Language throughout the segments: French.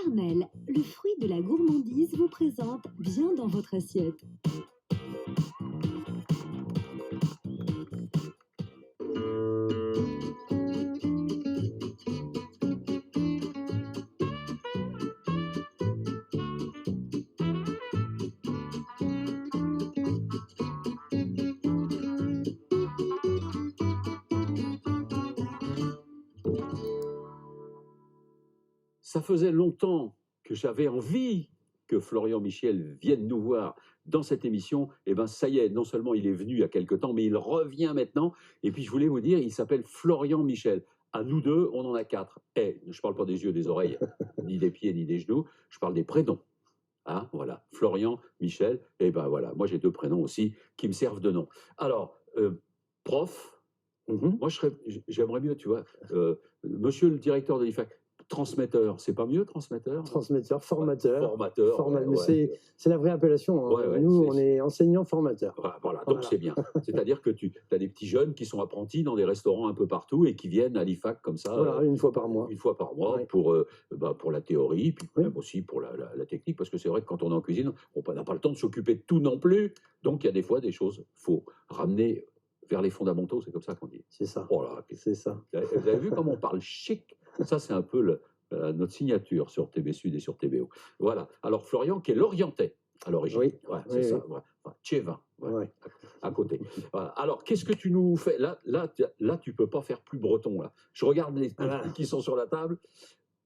Charnel, le fruit de la gourmandise, vous présente Bien dans votre assiette. Ça faisait longtemps que j'avais envie que Florian Michel vienne nous voir dans cette émission. Et bien, ça y est, non seulement il est venu il y a quelque temps, mais il revient maintenant. Et puis, je voulais vous dire, il s'appelle Florian Michel. À nous deux, on en a 4. Et je ne parle pas des yeux, des oreilles, ni des pieds, ni des genoux. Je parle des prénoms. Hein, voilà, Florian Michel. Et ben voilà, moi j'ai 2 prénoms aussi qui me servent de nom. Alors, prof, moi j'aimerais mieux, tu vois, monsieur le directeur de l'IFAC, transmetteur, c'est pas mieux, transmetteur? Transmetteur, formateur. Formateur. Ouais. C'est la vraie appellation. Hein. Ouais, Nous, on est enseignants-formateurs. Voilà, donc c'est bien. C'est-à-dire que tu as des petits jeunes qui sont apprentis dans des restaurants un peu partout et qui viennent à l'IFAC comme ça. Voilà, une fois par mois. Une fois par mois, Ouais. pour la théorie, puis même aussi pour la technique, parce que c'est vrai que quand on est en cuisine, on n'a pas le temps de s'occuper de tout non plus. Donc il y a des fois des choses, il faut ramener vers les fondamentaux, c'est comme ça qu'on dit. C'est ça. Oh là, c'est ça. Vous avez vu comment on parle chic? Ça, c'est un peu notre signature sur TB Sud et sur TBO. Voilà. Alors, Florian, qui est l'Orientais à l'origine. Oui. Ouais, c'est ça. Ouais. Enfin, Tchévin, à côté. Voilà. Alors, qu'est-ce que tu nous fais? Là, tu peux pas faire plus breton. Là. Je regarde les trucs qui sont sur la table.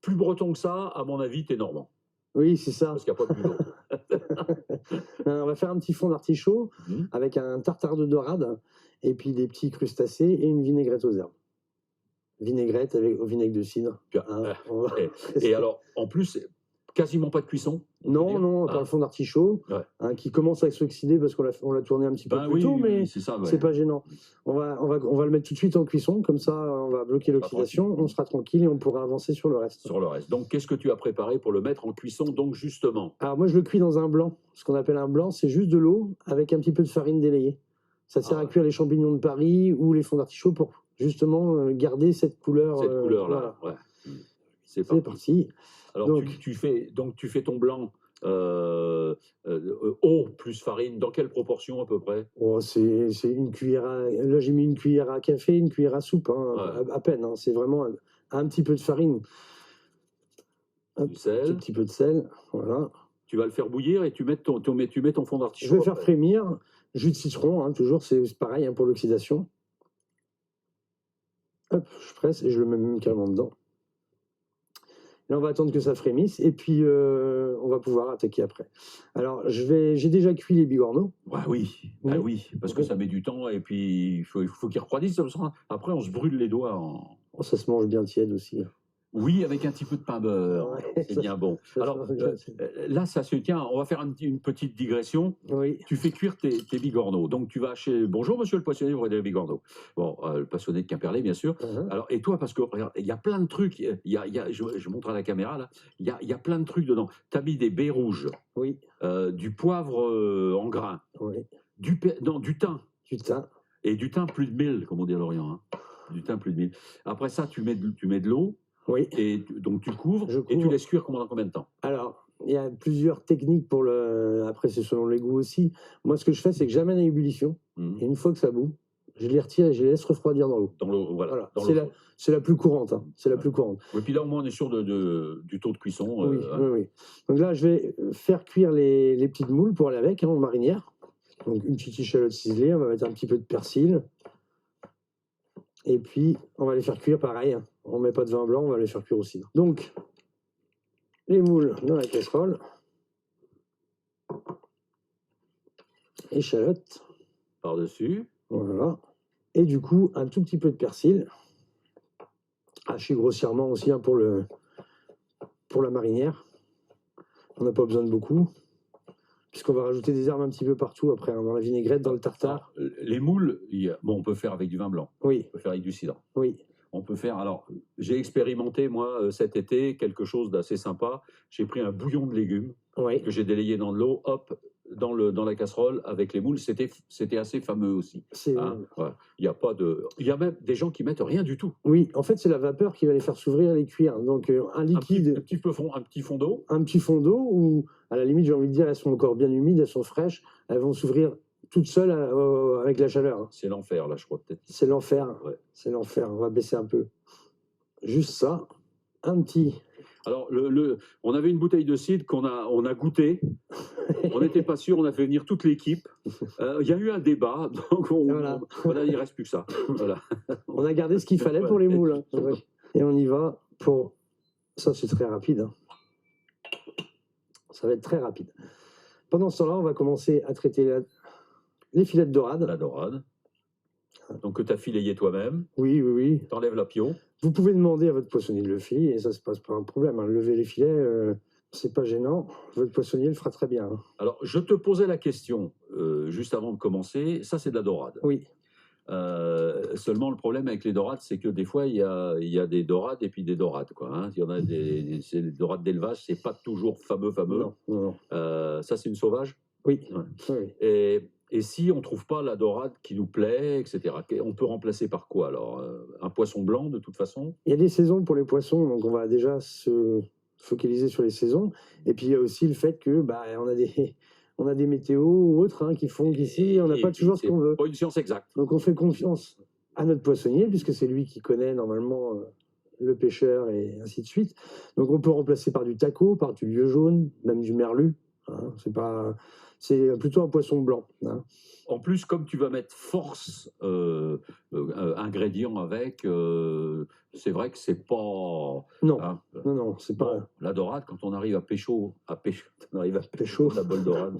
Plus breton que ça, à mon avis, t'es normand. Oui, c'est ça. Parce qu'il n'y a pas de plus d'autre. On va faire un petit fond d'artichaut avec un tartare de dorade et puis des petits crustacés et une vinaigrette aux herbes. Vinaigrette au vinaigre de cidre. Et alors, en plus, quasiment pas de cuisson? Non, par le fond d'artichaut, qui commence à s'oxyder parce qu'on l'a tourné un petit peu plus tôt, mais c'est pas gênant. On va le mettre tout de suite en cuisson, comme ça on va bloquer l'oxydation, on sera tranquille et on pourra avancer sur le reste. Donc qu'est-ce que tu as préparé pour le mettre en cuisson, donc justement? Alors moi je le cuis dans un blanc. Ce qu'on appelle un blanc, c'est juste de l'eau avec un petit peu de farine délayée. Ça sert à cuire les champignons de Paris ou les fonds d'artichaut pour justement garder cette couleur. Cette couleur-là, voilà. C'est parti. Alors, donc, tu fais ton blanc eau plus farine. Dans quelle proportion à peu près? C'est une cuillère là, j'ai mis une cuillère à café, une cuillère à soupe, à peine. Hein. C'est vraiment un petit peu de farine. Du sel. Un petit peu de sel, voilà. Tu vas le faire bouillir et tu mets ton fond d'artichaut. Je vais faire frémir. Jus de citron, toujours, c'est pareil pour l'oxydation. Hop, je presse et je le mets même carrément dedans. Là, on va attendre que ça frémisse et puis on va pouvoir attaquer après. Alors, j'ai déjà cuit les bigorneaux. Oui, parce que ça met du temps et puis il faut qu'ils refroidissent. Après, on se brûle les doigts. Ça se mange bien tiède aussi. Oui, avec un petit peu de pain beurre, c'est bien bon. Alors là, ça se tient. On va faire une petite digression. Oui. Tu fais cuire tes bigorneaux. Donc tu vas chez. Bonjour, monsieur le poissonnier, vous des bigorneaux. Bon, le passionné de Quimperlé, bien sûr. Alors, et toi, parce que regarde, il y a plein de trucs. Je montre à la caméra là. Il y a plein de trucs dedans. Tu as mis des baies rouges. Oui. Du poivre en grains. Oui. Du thym. Du thym. Et du thym plus de 1000, comme on dit à Lorient. Hein. Du thym plus de 1000. Après ça, tu mets de l'eau. Oui. Et donc tu couvres et tu laisses cuire pendant combien de temps? Alors, il y a plusieurs techniques pour le. Après, c'est selon les goûts aussi. Moi, ce que je fais, c'est que j'amène à ébullition. Et une fois que ça bout, je les retire et je les laisse refroidir dans l'eau. Dans l'eau, voilà. C'est la plus courante. Hein. C'est la plus courante. Et puis là, au moins, on est sûr du taux de cuisson. Oui. Donc là, je vais faire cuire les petites moules pour aller avec, en marinière. Donc une petite échalote ciselée, on va mettre un petit peu de persil. Et puis, on va les faire cuire pareil. On ne met pas de vin blanc, on va les faire cuire au cidre. Donc, les moules dans la casserole. Échalote. Par-dessus. Voilà. Et du coup, un tout petit peu de persil. Haché grossièrement aussi pour la marinière. On n'a pas besoin de beaucoup. Puisqu'on va rajouter des herbes un petit peu partout après, dans la vinaigrette, dans le tartare. Les moules, on peut faire avec du vin blanc. Oui. On peut faire avec du cidre. Oui. On peut faire. Alors, j'ai expérimenté, moi, cet été, quelque chose d'assez sympa. J'ai pris un bouillon de légumes que j'ai délayé dans de l'eau, hop, dans la casserole avec les moules. C'était assez fameux aussi. Hein, ouais. Il y a même des gens qui mettent rien du tout. Oui, en fait, c'est la vapeur qui va les faire s'ouvrir et les cuire. Donc, un liquide. Un petit fond d'eau. Un petit fond d'eau où, à la limite, j'ai envie de dire, elles sont encore bien humides, elles sont fraîches, elles vont s'ouvrir toutes seules avec la chaleur. Hein. C'est l'enfer, là, je crois, peut-être. C'est l'enfer. Ouais. C'est l'enfer. On va baisser un peu. Juste ça. Un petit. Alors, on avait une bouteille de cidre qu'on a goûté. On n'était pas sûr, on a fait venir toute l'équipe. Il y a eu un débat, donc voilà. Il ne reste plus que ça. Voilà. On a gardé ce qu'il fallait pour les moules. Hein. Et on y va pour... Ça, c'est très rapide. Hein. Ça va être très rapide. Pendant ce temps-là, on va commencer à traiter les filets de dorade. La dorade. Donc, que tu as filayé toi-même. Oui, oui, oui. Tu enlèves la pio. Vous pouvez demander à votre poissonnier de le filer, et ça ne se passe pas un problème. Hein. Lever les filets, c'est pas gênant. Votre poissonnier le fera très bien. Hein. Alors, je te posais la question juste avant de commencer. Ça, c'est de la dorade. Oui. Seulement, le problème avec les dorades, c'est que des fois, il y a des dorades et puis des dorades. Quoi, hein. Il y en a des dorades d'élevage, c'est pas toujours fameux. Non, non. Ça, c'est une sauvage. Oui. Ouais. Oui. Et si on ne trouve pas la dorade qui nous plaît, etc., on peut remplacer par quoi alors? Un poisson blanc, de toute façon? Il y a des saisons pour les poissons, donc on va déjà se focaliser sur les saisons. Et puis il y a aussi le fait que on a des météos ou autres hein, qui font qu'ici, on n'a pas toujours ce qu'on veut. Pas une science exacte. Donc on fait confiance à notre poissonnier, puisque c'est lui qui connaît normalement le pêcheur et ainsi de suite. Donc on peut remplacer par du taco, par du lieu jaune, même du merlu. Hein. C'est plutôt un poisson blanc. Hein. En plus, comme tu vas mettre force ingrédients avec, c'est vrai que c'est pas... Non, hein, non, c'est pas... Bon, la dorade, quand on arrive à pécho de la bonne dorade,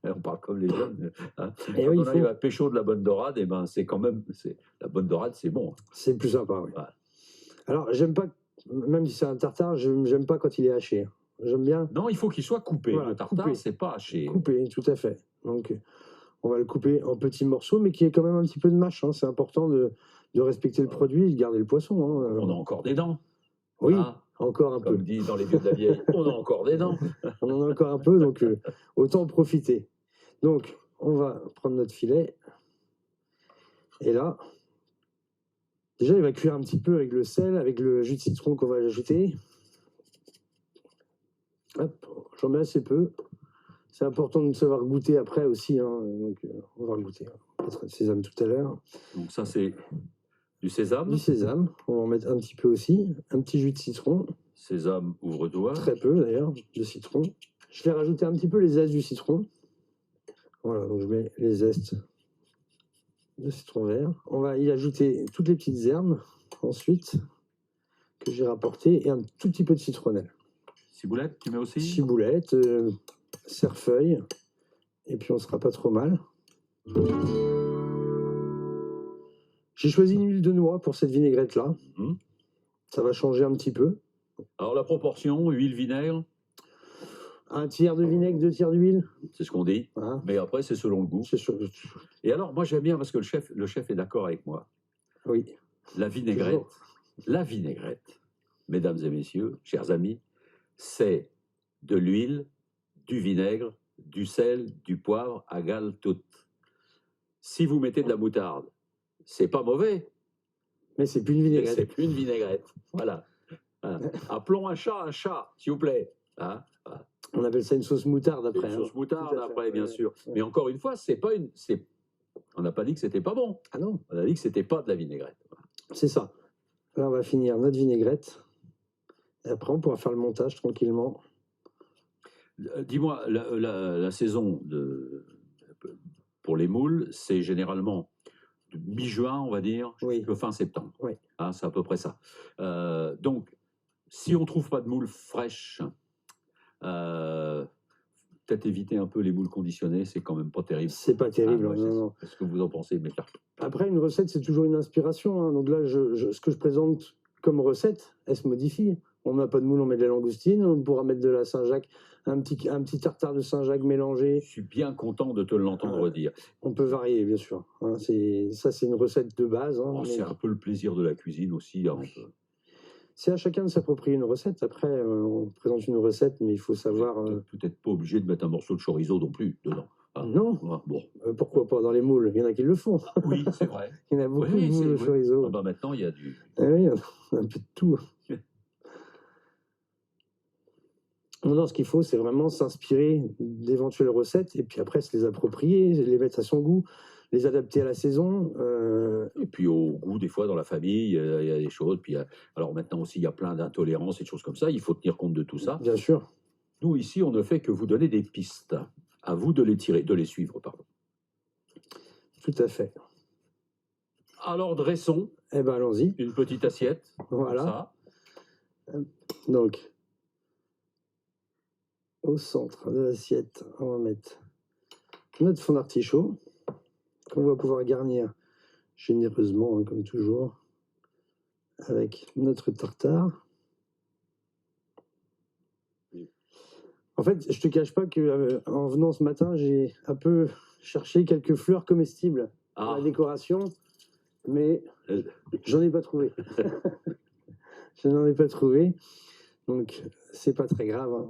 on parle comme les jeunes, hein, quand on arrive à pécho de la bonne dorade, et ben c'est quand même... La bonne dorade, c'est bon. C'est plus sympa, oui. Ouais. Alors, j'aime pas, même si c'est un tartare, j'aime pas quand il est haché. J'aime bien... Non, il faut qu'il soit coupé. Voilà, le tartare, c'est pas haché. Coupé, tout à fait. Donc... On va le couper en petits morceaux, mais qui ait quand même un petit peu de mâche. Hein. C'est important de respecter le produit et de garder le poisson. Hein. On a encore des dents. Oui, encore un peu. Comme dit dans les vieux de la vieille, on a encore des dents. On en a encore un peu, donc autant en profiter. Donc, on va prendre notre filet. Et là, déjà, il va cuire un petit peu avec le sel, avec le jus de citron qu'on va ajouter. Hop, j'en mets assez peu. C'est important de savoir goûter après aussi, hein. Donc on va goûter. On mettra le sésame tout à l'heure. Donc ça c'est du sésame. Du sésame, on va en mettre un petit peu aussi. Un petit jus de citron. Sésame, ouvre-toi. Très peu d'ailleurs, de citron. Je vais rajouter un petit peu les zestes du citron. Voilà, donc je mets les zestes de citron vert. On va y ajouter toutes les petites herbes ensuite que j'ai rapportées et un tout petit peu de citronnelle. Ciboulette, tu mets aussi? Ciboulette. Cerfeuil, et puis on sera pas trop mal. J'ai choisi une huile de noix pour cette vinaigrette-là. Ça va changer un petit peu. Alors la proportion, huile-vinaigre? 1 tiers de vinaigre, 2 tiers d'huile. C'est ce qu'on dit, hein? Mais après c'est selon le goût. Et alors moi j'aime bien, parce que le chef est d'accord avec moi. Oui. La vinaigrette, mesdames et messieurs, chers amis, c'est de l'huile, du vinaigre, du sel, du poivre, égale tout. Si vous mettez de la moutarde, c'est pas mauvais. Mais c'est plus une vinaigrette. C'est plus une vinaigrette. Voilà. Appelons un chat, s'il vous plaît. Hein? On appelle ça une sauce moutarde après. Une sauce moutarde après, bien sûr. Mais encore une fois, c'est pas une. On n'a pas dit que c'était pas bon. Ah non. On a dit que c'était pas de la vinaigrette. C'est ça. Là, on va finir notre vinaigrette. Et après, on pourra faire le montage tranquillement. Dis-moi, la saison pour les moules, c'est généralement mi-juin, on va dire, jusqu'à fin septembre. Oui. Hein, c'est à peu près ça. Donc, si on ne trouve pas de moules fraîches, peut-être éviter un peu les moules conditionnées, c'est quand même pas terrible. C'est pas terrible, non. Qu'est-ce que vous en pensez, mes chers? Après, une recette, c'est toujours une inspiration. Hein. Donc là, ce que je présente comme recette, elle se modifie. On n'a pas de moule, on met de la langoustine. On pourra mettre de la Saint-Jacques, un petit tartare de Saint-Jacques mélangé. Je suis bien content de te l'entendre dire. On peut varier, bien sûr. Hein, c'est une recette de base. Hein, c'est un peu le plaisir de la cuisine aussi. Hein, C'est à chacun de s'approprier une recette. Après, on présente une recette, mais il faut savoir. Peut-être pas obligé de mettre un morceau de chorizo non plus dedans. Ah, Non, ah, bon. Pourquoi pas dans les moules? Il y en a qui le font. Oui, c'est vrai. Il y en a beaucoup Oui, de moules au oui. chorizo. Ah bah maintenant, il y a du... Ah oui, il y en a un peu de tout. Non, ce qu'il faut, c'est vraiment s'inspirer d'éventuelles recettes et puis après se les approprier, les mettre à son goût, les adapter à la saison. Et puis au goût, des fois, dans la famille, il y a des choses. Puis, alors maintenant aussi, il y a plein d'intolérances et de choses comme ça. Il faut tenir compte de tout ça. Bien sûr. Nous, ici, on ne fait que vous donner des pistes. À vous de les tirer, de les suivre, pardon. Tout à fait. Alors, dressons Eh ben, allons-y. une petite assiette. Voilà. Comme ça. Donc, au centre de l'assiette, on va mettre notre fond d'artichaut qu'on va pouvoir garnir généreusement, hein, comme toujours, avec notre tartare. En fait, je te cache pas que en venant ce matin, j'ai un peu cherché quelques fleurs comestibles pour la décoration, mais j'en ai pas trouvé. Je n'en ai pas trouvé, donc c'est pas très grave, hein.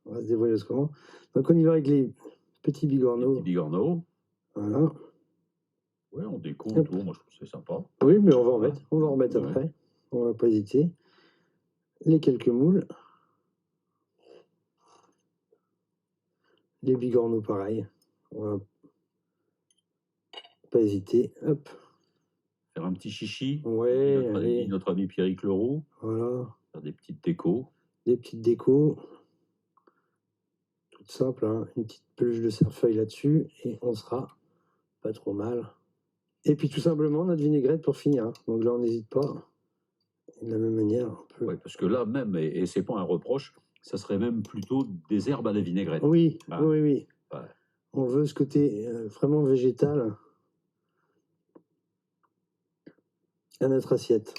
On va se débrouiller autrement. Donc on y va avec les petits bigorneaux. Petit bigorneau. Voilà. Oui, on découvre Hop. tout. Moi, je trouve que c'est sympa. Oui, mais on va en mettre. On va en remettre Ouais. après. On va pas hésiter. Les quelques moules. Les bigorneaux, pareil. On va pas hésiter. Hop. Faire un petit chichi. Ouais, allez. Notre ami Pierrick Leroux. Voilà. Faire des petites décos. Des petites décos. Toutes simples, hein. Une petite peluche de cerfeuil là-dessus. Et on sera pas trop mal. Et puis tout simplement notre vinaigrette pour finir, hein. Donc là, on n'hésite pas. Et de la même manière, on peut... Ouais, parce que là même, et c'est pas un reproche, ça serait même plutôt des herbes à la vinaigrette. Oui, Ah. oui, oui. Ouais. On veut ce côté vraiment végétal à notre assiette.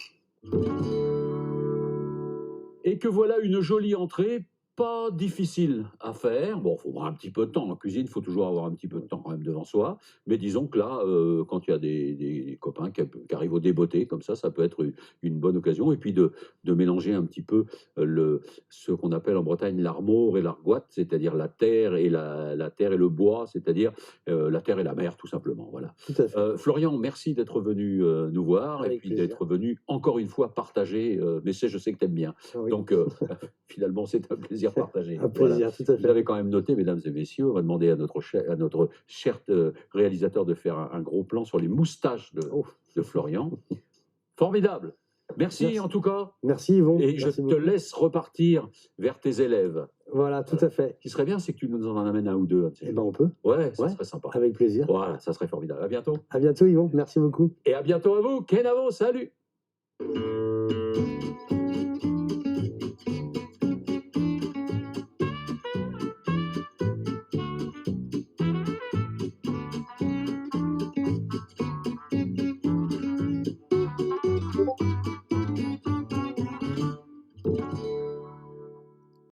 Et que voilà une jolie entrée, pas difficile à faire. Bon, il faut avoir un petit peu de temps. En cuisine, il faut toujours avoir un petit peu de temps quand même devant soi. Mais disons que là, quand il y a des copains qui arrivent au débeauté, comme ça peut être une bonne occasion. Et puis de mélanger un petit peu ce qu'on appelle en Bretagne l'armor et l'argoite, c'est-à-dire la terre et le bois, c'est-à-dire la terre et la mer, tout simplement. Voilà. Tout à fait. Florian, merci d'être venu nous voir Avec et puis plaisir. d'être venu encore une fois partager. Mais je sais que tu aimes bien. Oui. Donc, finalement, c'est un plaisir partagé. Un plaisir, Voilà. tout à Vous fait. avez quand même noté, mesdames et messieurs, on va demander à notre cher réalisateur de faire un gros plan sur les moustaches de Florian. Formidable. Merci en tout cas. Merci Yvon. Et je Merci te beaucoup. laisse repartir vers tes élèves. Voilà, tout à fait. Ce qui serait bien, c'est que tu nous en amènes un ou deux. Eh ben on peut. Ouais, ça Ouais. serait sympa. Avec plaisir. Voilà, ça serait formidable. À bientôt. À bientôt Yvon. Merci beaucoup. Et à bientôt à vous. Kenavo, salut.